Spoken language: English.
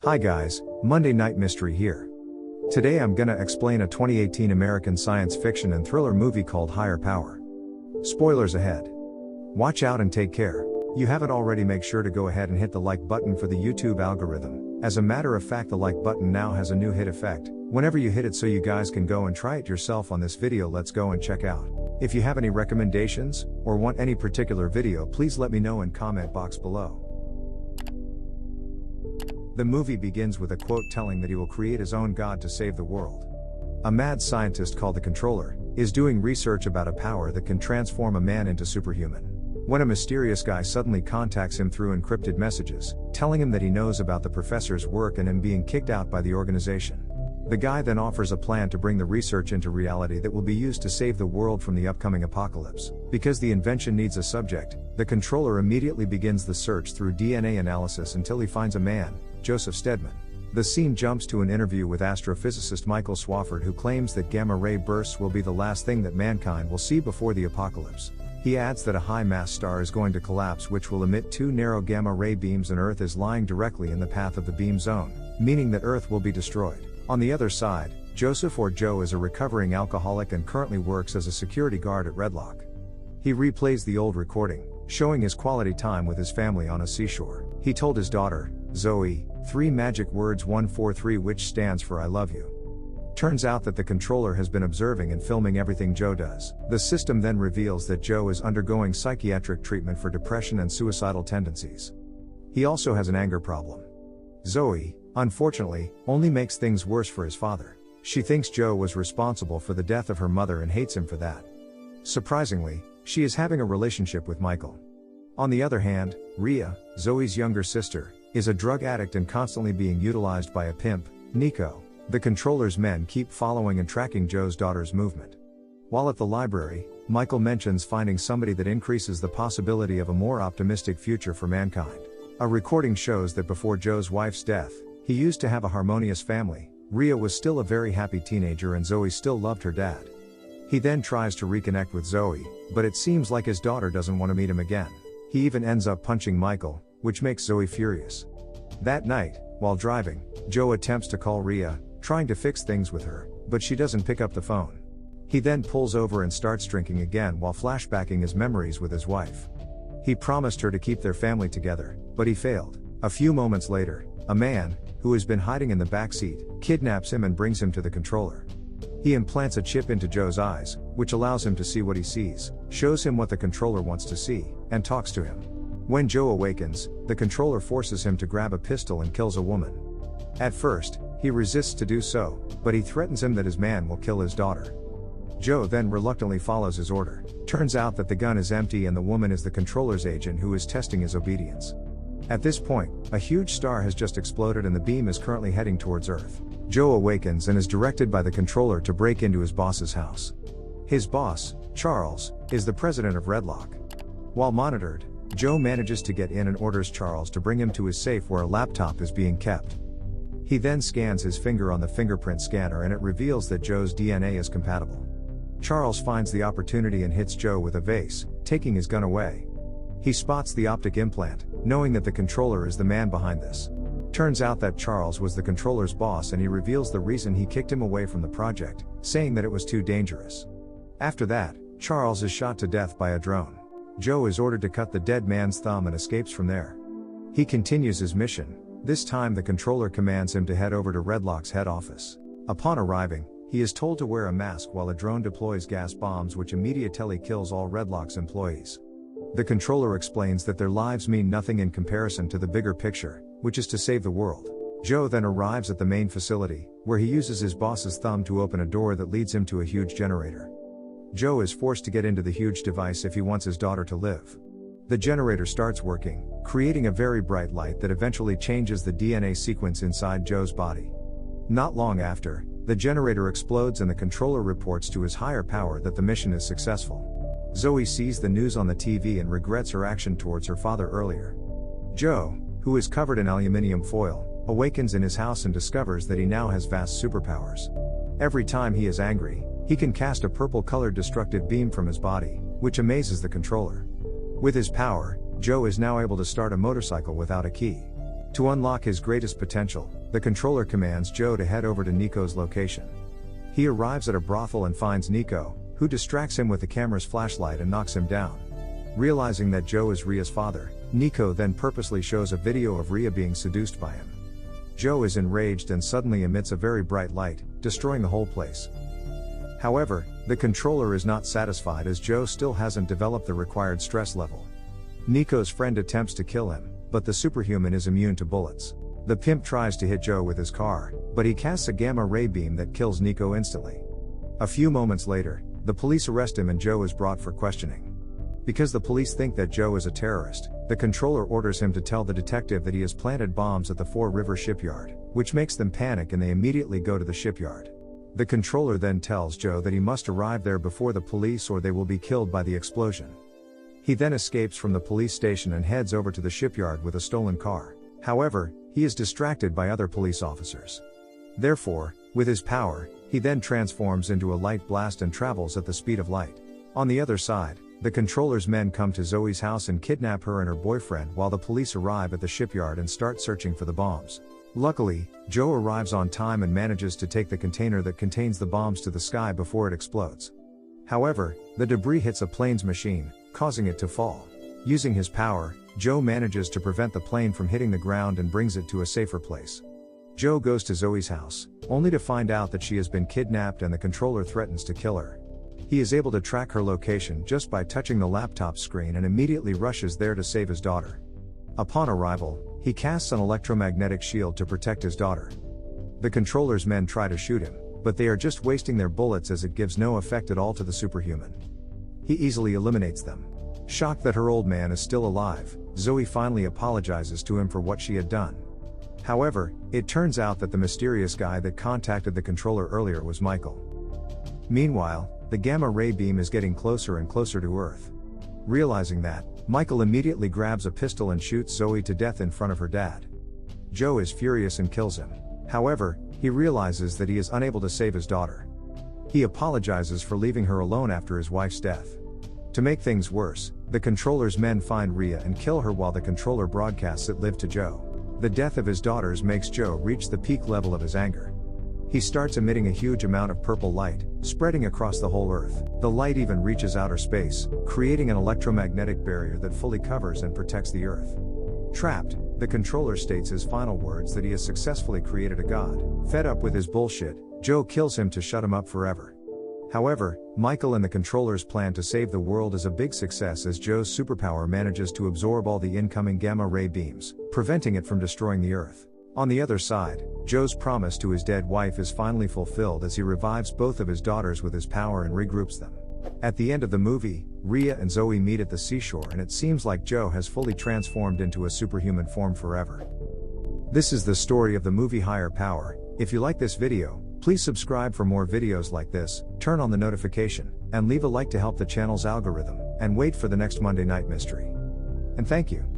Hi guys, Monday Night Mystery here. Today I'm gonna explain a 2018 American science fiction and thriller movie called Higher Power. Spoilers ahead. Watch out and take care. You haven't already, make sure to go ahead and hit the like button for the YouTube algorithm. As a matter of fact, the like button now has a new hit effect whenever you hit it, so you guys can go and try it yourself on this video. Let's go and check out. If you have any recommendations or want any particular video, please let me know in comment box below. The movie begins with a quote telling that he will create his own god to save the world. A mad scientist called the Controller is doing research about a power that can transform a man into superhuman, when a mysterious guy suddenly contacts him through encrypted messages, telling him that he knows about the professor's work and him being kicked out by the organization. The guy then offers a plan to bring the research into reality that will be used to save the world from the upcoming apocalypse. Because the invention needs a subject, the Controller immediately begins the search through DNA analysis until he finds a man, Joseph Stedman. The scene jumps to an interview with astrophysicist Michael Swafford, who claims that gamma-ray bursts will be the last thing that mankind will see before the apocalypse. He adds that a high-mass star is going to collapse which will emit two narrow gamma-ray beams, and Earth is lying directly in the path of the beam zone, meaning that Earth will be destroyed. On the other side, Joseph, or Joe, is a recovering alcoholic and currently works as a security guard at Redlock. He replays the old recording, showing his quality time with his family on a seashore. He told his daughter, Zoe, 3 magic words 143, which stands for I love you. Turns out that the Controller has been observing and filming everything Joe does. The system then reveals that Joe is undergoing psychiatric treatment for depression and suicidal tendencies. He also has an anger problem. Zoe, unfortunately, only makes things worse for his father. She thinks Joe was responsible for the death of her mother and hates him for that. Surprisingly, she is having a relationship with Michael. On the other hand, Rhea, Zoe's younger sister, is a drug addict and constantly being utilized by a pimp, Nico. The Controller's men keep following and tracking Joe's daughter's movement. While at the library, Michael mentions finding somebody that increases the possibility of a more optimistic future for mankind. A recording shows that before Joe's wife's death, he used to have a harmonious family. Rhea was still a very happy teenager and Zoe still loved her dad. He then tries to reconnect with Zoe, but it seems like his daughter doesn't want to meet him again. He even ends up punching Michael, which makes Zoe furious. That night, while driving, Joe attempts to call Rhea, trying to fix things with her, but she doesn't pick up the phone. He then pulls over and starts drinking again while flashbacking his memories with his wife. He promised her to keep their family together, but he failed. A few moments later, a man, who has been hiding in the back seat, kidnaps him and brings him to the Controller. He implants a chip into Joe's eyes, which allows him to see what he sees, shows him what the Controller wants to see, and talks to him. When Joe awakens, the Controller forces him to grab a pistol and kills a woman. At first, he resists to do so, but he threatens him that his man will kill his daughter. Joe then reluctantly follows his order. Turns out that the gun is empty and the woman is the Controller's agent who is testing his obedience. At this point, a huge star has just exploded and the beam is currently heading towards Earth. Joe awakens and is directed by the Controller to break into his boss's house. His boss, Charles, is the president of Redlock. While monitored, Joe manages to get in and orders Charles to bring him to his safe where a laptop is being kept. He then scans his finger on the fingerprint scanner and it reveals that Joe's DNA is compatible. Charles finds the opportunity and hits Joe with a vase, taking his gun away. He spots the optic implant, knowing that the Controller is the man behind this. Turns out that Charles was the Controller's boss and he reveals the reason he kicked him away from the project, saying that it was too dangerous. After that, Charles is shot to death by a drone. Joe is ordered to cut the dead man's thumb and escapes from there. He continues his mission. This time the Controller commands him to head over to Redlock's head office. Upon arriving, he is told to wear a mask while a drone deploys gas bombs which immediately kills all Redlock's employees. The Controller explains that their lives mean nothing in comparison to the bigger picture, which is to save the world. Joe then arrives at the main facility, where he uses his boss's thumb to open a door that leads him to a huge generator. Joe is forced to get into the huge device if he wants his daughter to live. The generator starts working, creating a very bright light that eventually changes the DNA sequence inside Joe's body. Not long after, the generator explodes and the Controller reports to his higher power that the mission is successful. Zoe sees the news on the TV and regrets her action towards her father earlier. Joe, who is covered in aluminium foil, awakens in his house and discovers that he now has vast superpowers. Every time he is angry, he can cast a purple-colored destructive beam from his body, which amazes the Controller. With his power, Joe is now able to start a motorcycle without a key. To unlock his greatest potential, the controller commands Joe to head over to Nico's location. He arrives at a brothel and finds Nico, who distracts him with the camera's flashlight and knocks him down. Realizing that Joe is Ria's father, Nico then purposely shows a video of Ria being seduced by him. Joe is enraged and suddenly emits a very bright light, destroying the whole place. However, the controller is not satisfied as Joe still hasn't developed the required stress level. Nico's friend attempts to kill him, but the superhuman is immune to bullets. The pimp tries to hit Joe with his car, but he casts a gamma ray beam that kills Nico instantly. A few moments later, the police arrest him and Joe is brought for questioning. Because the police think that Joe is a terrorist, the controller orders him to tell the detective that he has planted bombs at the Four River shipyard, which makes them panic and they immediately go to the shipyard. The controller then tells Joe that he must arrive there before the police or they will be killed by the explosion. He then escapes from the police station and heads over to the shipyard with a stolen car. However, he is distracted by other police officers. Therefore, with his power, he then transforms into a light blast and travels at the speed of light. On the other side, the controller's men come to Zoe's house and kidnap her and her boyfriend while the police arrive at the shipyard and start searching for the bombs. Luckily, Joe arrives on time and manages to take the container that contains the bombs to the sky before it explodes. However, the debris hits a plane's machine, causing it to fall. Using his power, Joe manages to prevent the plane from hitting the ground and brings it to a safer place. Joe goes to Zoe's house, only to find out that she has been kidnapped and the controller threatens to kill her. He is able to track her location just by touching the laptop screen and immediately rushes there to save his daughter. Upon arrival, he casts an electromagnetic shield to protect his daughter. The controller's men try to shoot him, but they are just wasting their bullets as it gives no effect at all to the superhuman. He easily eliminates them. Shocked that her old man is still alive, Zoe finally apologizes to him for what she had done. However, it turns out that the mysterious guy that contacted the controller earlier was Michael. Meanwhile, the gamma ray beam is getting closer and closer to Earth. Realizing that, Michael immediately grabs a pistol and shoots Zoe to death in front of her dad. Joe is furious and kills him. However, he realizes that he is unable to save his daughter. He apologizes for leaving her alone after his wife's death. To make things worse, the controller's men find Ria and kill her while the controller broadcasts it lived to Joe. The death of his daughters makes Joe reach the peak level of his anger. He starts emitting a huge amount of purple light, spreading across the whole Earth. The light even reaches outer space, creating an electromagnetic barrier that fully covers and protects the Earth. Trapped, the controller states his final words that he has successfully created a god. Fed up with his bullshit, Joe kills him to shut him up forever. However, Michael and the controller's plan to save the world is a big success as Joe's superpower manages to absorb all the incoming gamma ray beams, preventing it from destroying the Earth. On the other side, Joe's promise to his dead wife is finally fulfilled as he revives both of his daughters with his power and regroups them. At the end of the movie, Ria and Zoe meet at the seashore and it seems like Joe has fully transformed into a superhuman form forever. This is the story of the movie Higher Power. If you like this video, please subscribe for more videos like this, turn on the notification, and leave a like to help the channel's algorithm, and wait for the next Monday Night Mystery. And thank you.